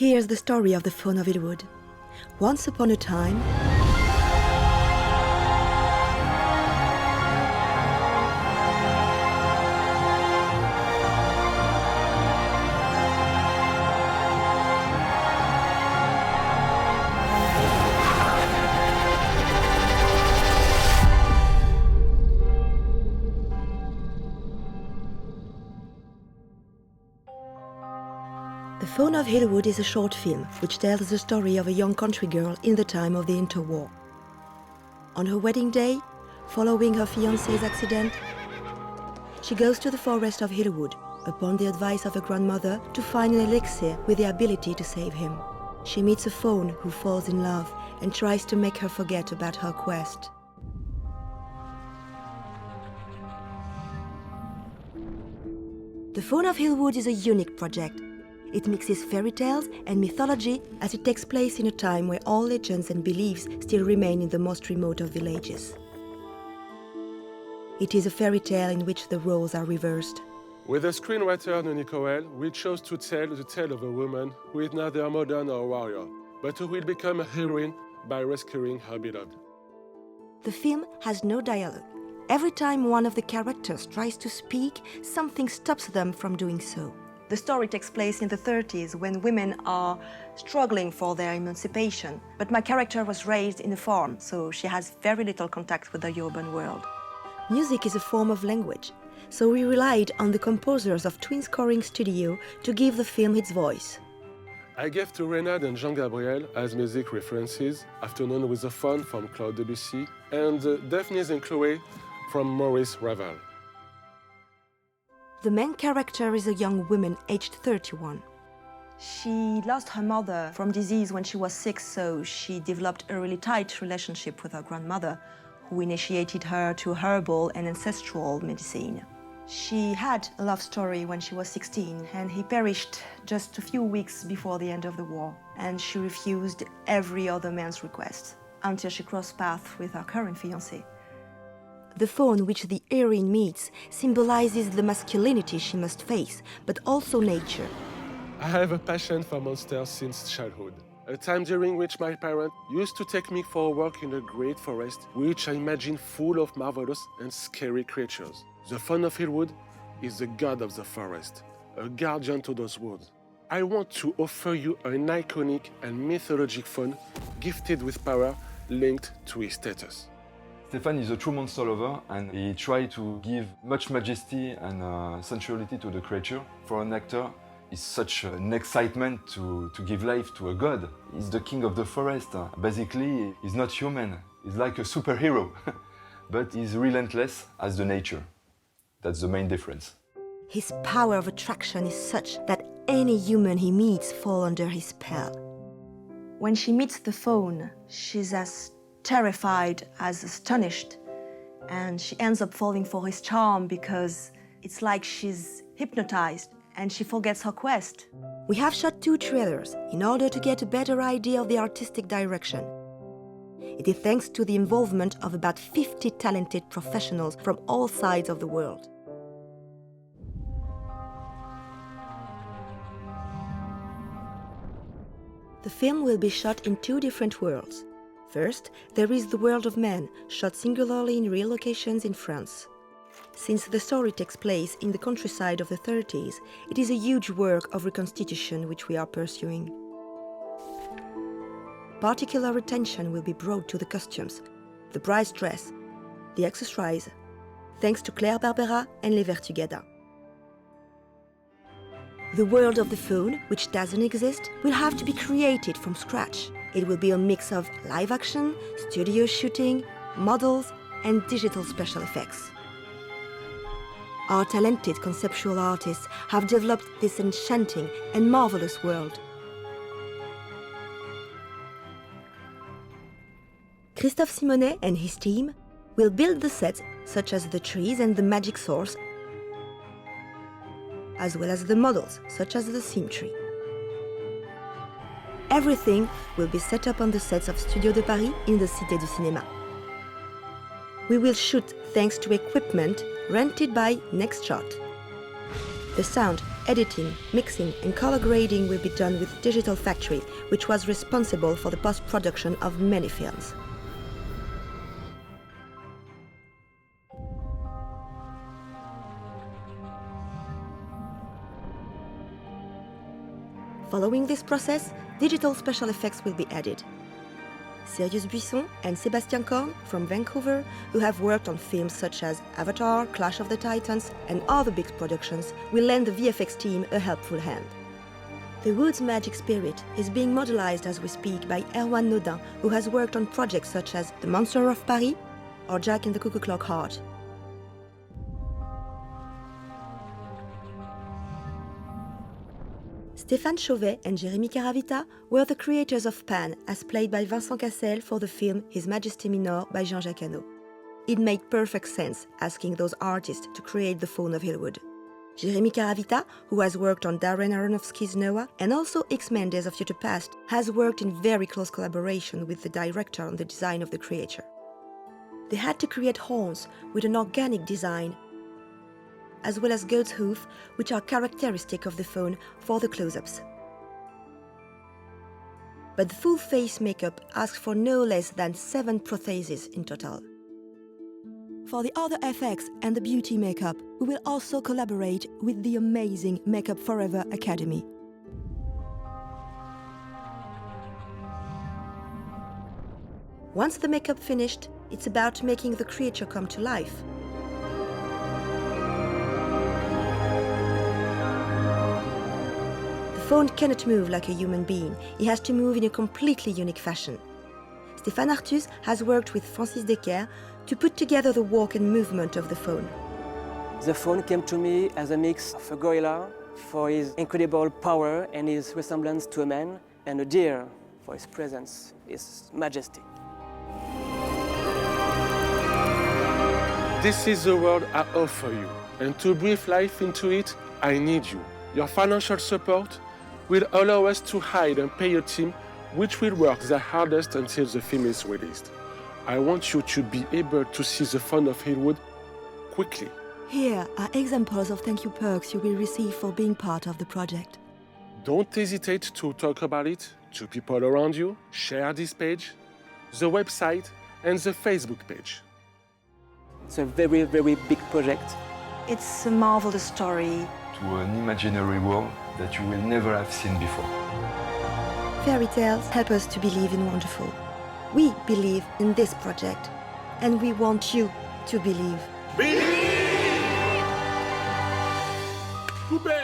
Here's the story of the Faun of Healwood. Once upon a time, The Faun of Healwood is a short film which tells the story of a young country girl in the time of the interwar. On her wedding day, following her fiancé's accident, she goes to the forest of Healwood upon the advice of her grandmother to find an elixir with the ability to save him. She meets a faun who falls in love and tries to make her forget about her quest. The Faun of Healwood is a unique project. It mixes fairy tales and mythology as it takes place in a time where all legends and beliefs still remain in the most remote of villages. It is a fairy tale in which the roles are reversed. With the screenwriter COREL, we chose to tell the tale of a woman who is neither modern or warrior, but who will become a heroine by rescuing her beloved. The film has no dialogue. Every time one of the characters tries to speak, something stops them from doing so. The story takes place in the 30s when women are struggling for their emancipation. But my character was raised in a farm, so she has very little contact with the urban world. Music is a form of language, so we relied on the composers of Twin Scoring Studio to give the film its voice. I gave to Reynard and Jean-Gabriel as music references Afternoon with the Faun from Claude Debussy and Daphnis and Chloe from Maurice Ravel. The main character is a young woman aged 31. She lost her mother from disease when she was 6, so she developed a really tight relationship with her grandmother, who initiated her to herbal and ancestral medicine. She had a love story when she was 16, and he perished just a few weeks before the end of the war, and she refused every other man's request until she crossed paths with her current fiancé. The faun which the heroine meets symbolizes the masculinity she must face, but also nature. I have a passion for monsters since childhood, a time during which my parents used to take me for a walk in a great forest, which I imagine full of marvelous and scary creatures. The Faun of Healwood is the god of the forest, a guardian to those woods. I want to offer you an iconic and mythologic faun gifted with power linked to his status. Stéphane is a true monster lover and he tried to give much majesty and sensuality to the creature. For an actor, it's such an excitement to give life to a god. He's the king of the forest. Basically, he's not human. He's like a superhero, but he's relentless as the nature. That's the main difference. His power of attraction is such that any human he meets falls under his spell. When she meets the faun, she's as terrified as astonished, and she ends up falling for his charm because it's like she's hypnotized and she forgets her quest. We have shot 2 trailers in order to get a better idea of the artistic direction. It is thanks to the involvement of about 50 talented professionals from all sides of the world. The film will be shot in 2 different worlds. First, there is the world of men, shot singularly in real locations in France. Since the story takes place in the countryside of the 30s, it is a huge work of reconstitution which we are pursuing. Particular attention will be brought to the costumes, the bride's dress, the accessories, thanks to Claire Barbera and Les Vertugada. The world of the faun, which doesn't exist, will have to be created from scratch. It will be a mix of live action, studio shooting, models, and digital special effects. Our talented conceptual artists have developed this enchanting and marvelous world. Christophe Simonet and his team will build the sets such as the trees and the magic source, as well as the models such as the sim tree. Everything will be set up on the sets of Studio de Paris in the Cité du Cinéma. We will shoot thanks to equipment rented by Next Shot. The sound Editing, mixing and color grading will be done with Digital Factory, which was responsible for the post-production of many films. Following this process, digital special effects will be added. Sirius Buisson and Sébastien Korn from Vancouver, who have worked on films such as Avatar, Clash of the Titans and other big productions, will lend the VFX team a helpful hand. The wood's magic spirit is being modelized as we speak by Erwan Nodin, who has worked on projects such as The Monster of Paris or Jack and the Cuckoo Clock Heart. Stéphane Chauvet and Jérémy Caravita were the creators of Pan, as played by Vincent Cassel for the film His Majesty Minor by Jean-Jacques Hano. It made perfect sense asking those artists to create the Faun of Healwood. Jérémy Caravita, who has worked on Darren Aronofsky's Noah and also X-Men Days of Future Past, has worked in very close collaboration with the director on the design of the creature. They had to create horns with an organic design, as well as goat's hoof, which are characteristic of the faun for the close-ups. But the full face makeup asks for no less than 7 prostheses in total. For the other effects and the beauty makeup, we will also collaborate with the amazing Makeup Forever Academy. Once the makeup finished, it's about making the creature come to life. The faun cannot move like a human being. He has to move in a completely unique fashion. Stéphane Artus has worked with Francis Decker to put together the walk and movement of the faun. The faun came to me as a mix of a gorilla for his incredible power and his resemblance to a man, and a deer for his presence, his majesty. This is the world I offer you, and to breathe life into it, I need you. Your financial support will allow us to hire and pay a team which will work the hardest until the film is released. I want you to be able to see the Faun of Healwood quickly. Here are examples of thank you perks you will receive for being part of the project. Don't hesitate to talk about it to people around you, share this page, the website and the Facebook page. It's a very, very big project. It's a marvelous story. To an imaginary world that you will never have seen before. Fairy tales help us to believe in wonderful. We believe in this project, and we want you to believe. Believe! Poupée!